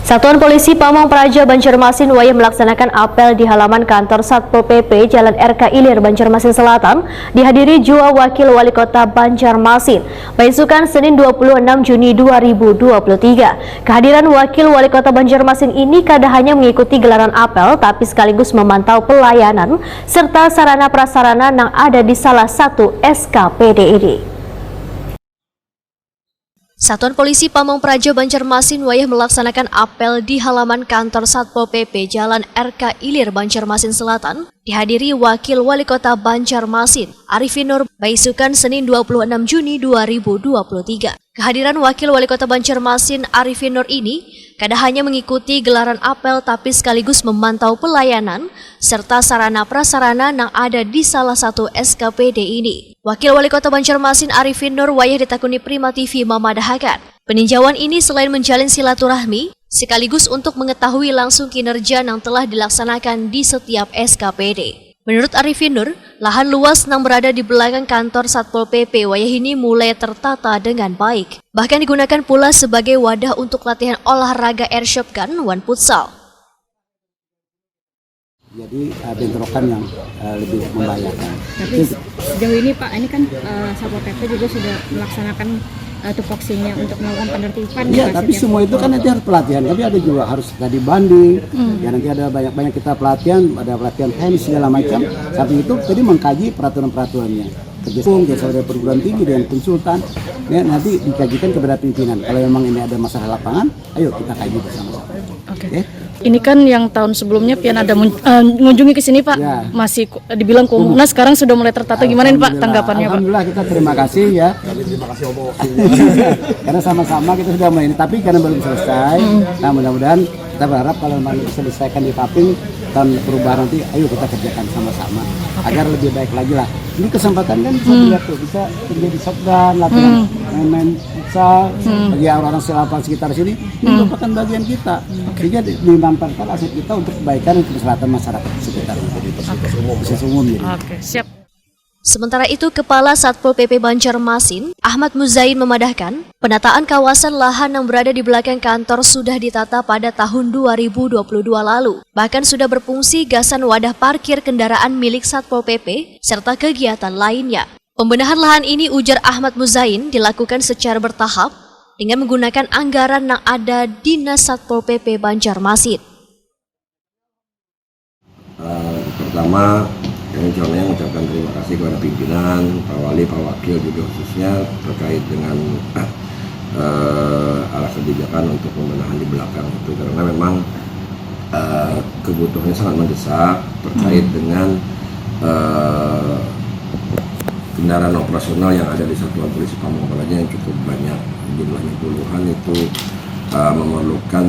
Satuan Polisi Pamong Praja Banjarmasin wayah melaksanakan apel di halaman kantor Satpol PP Jalan RK Ilir Banjarmasin Selatan dihadiri jua Wakil Wali Kota Banjarmasin. Besukan Senin 26 Juni 2023. Kehadiran Wakil Wali Kota Banjarmasin ini kada hanya mengikuti gelaran apel tapi sekaligus memantau pelayanan serta sarana prasarana yang ada di salah satu SKPD ini. Satuan Polisi Pamong Praja Banjarmasin wayah melaksanakan apel di halaman kantor Satpol PP Jalan RK Ilir Banjarmasin Selatan dihadiri Wakil Wali Kota Banjarmasin Arifin Nur besukan Senin 26 Juni 2023. Kehadiran Wakil Wali Kota Banjarmasin Arifin Nur ini kada hanya mengikuti gelaran apel tapi sekaligus memantau pelayanan serta sarana prasarana yang ada di salah satu SKPD ini. Wakil Wali Kota Banjarmasin Arifin Nur wayah ditakuni Prima TV memadahakan. Peninjauan ini selain menjalin silaturahmi, sekaligus untuk mengetahui langsung kinerja yang telah dilaksanakan di setiap SKPD. Menurut Arifin Nur, lahan luas yang berada di belakang kantor Satpol PP wayah ini mulai tertata dengan baik. Bahkan digunakan pula sebagai wadah untuk latihan olahraga airsoft gun one futsal. Jadi bentrokan yang lebih membahayakan. Tapi sejauh ini Pak, ini kan Satpol PP juga sudah melaksanakan tupoksinya untuk melakukan penertiban. Iya, tapi semua itu kan nanti harus pelatihan. Tapi ada juga harus tadi banding. Ya nanti ada banyak kita pelatihan, ada pelatihan teknis segala macam. Samping itu tadi mengkaji peraturan-peraturannya. Kerjasama dari perguruan tinggi dengan konsultan. Ya, nanti dikajikan kepada pimpinan. Kalau memang ini ada masalah lapangan, ayo kita kaji bersama-sama. Oke. Okay. Ini kan yang tahun sebelumnya pian ada mengunjungi ke sini Pak, ya. Masih dibilang kumuh. Nah sekarang sudah mulai tertata, gimana nih Pak tanggapannya Pak? Alhamdulillah kita terima kasih ya. Terima kasih Om. Karena sama-sama kita sudah mulai ini, tapi karena belum selesai. Nah mudah-mudahan kita berharap kalau memang diselesaikan di Paping tahun perubahan nanti, ayo kita kerjakan sama-sama agar lebih baik lagi lah. Ini kesempatan kan bisa dilihat tuh, bisa terjadi shotgun, latihan main futsal bagi orang-orang sekitar sini. Ini merupakan bagian kita. Sehingga dimanfaatkan aset kita untuk kebaikan dan keselamatan masyarakat sekitar. Bisa umum. Oke, siap. Sementara itu, Kepala Satpol PP Banjarmasin, Ahmad Muzain memadahkan, penataan kawasan lahan yang berada di belakang kantor sudah ditata pada tahun 2022 lalu. Bahkan sudah berfungsi gasan wadah parkir kendaraan milik Satpol PP, serta kegiatan lainnya. Pembenahan lahan ini, ujar Ahmad Muzain, dilakukan secara bertahap dengan menggunakan anggaran yang ada Dinas Satpol PP Banjarmasin. Pertama, kami contohnya mengucapkan terima kasih kepada pimpinan, Pak Wali, Pak Wakil juga khususnya terkait dengan arah kebijakan untuk pembenahan di belakang itu, karena memang kebutuhannya sangat mendesak terkait dengan kendaraan operasional yang ada di Satuan Polisi Pamong Praja yang cukup banyak, jumlahnya puluhan, itu memerlukan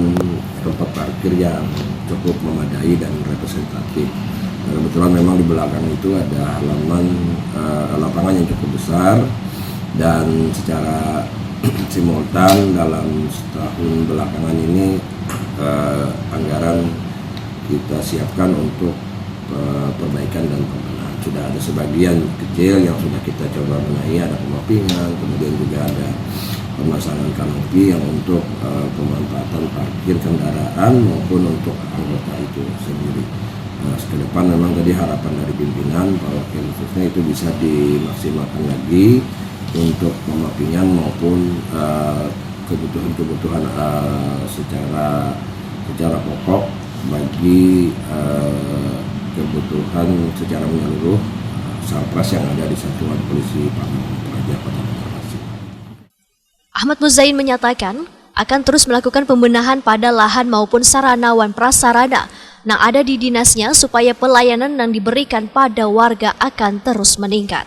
tempat parkir yang cukup memadai dan representatif. Kebetulan memang di belakang itu ada halaman lapangan yang cukup besar, dan secara simultan dalam setahun belakangan ini anggaran kita siapkan untuk perbaikan dan pembenahan. Sudah ada sebagian kecil yang sudah kita coba benahi, ada pemapingan, kemudian juga ada pemasangan kanopi yang untuk pemanfaatan parkir kendaraan maupun untuk anggota itu sendiri. Nah, ke depan memang tadi harapan dari pimpinan Pak Wakil khususnya itu bisa dimaksimalkan lagi untuk pemapingan maupun kebutuhan-kebutuhan secara pokok bagi kebutuhan secara menyeluruh Salpras yang ada di Satuan Polisi Pamong Praja Kota Banjarmasin. Ahmad Muzain menyatakan akan terus melakukan pembenahan pada lahan maupun sarana wan prasarana yang ada di dinasnya supaya pelayanan yang diberikan pada warga akan terus meningkat.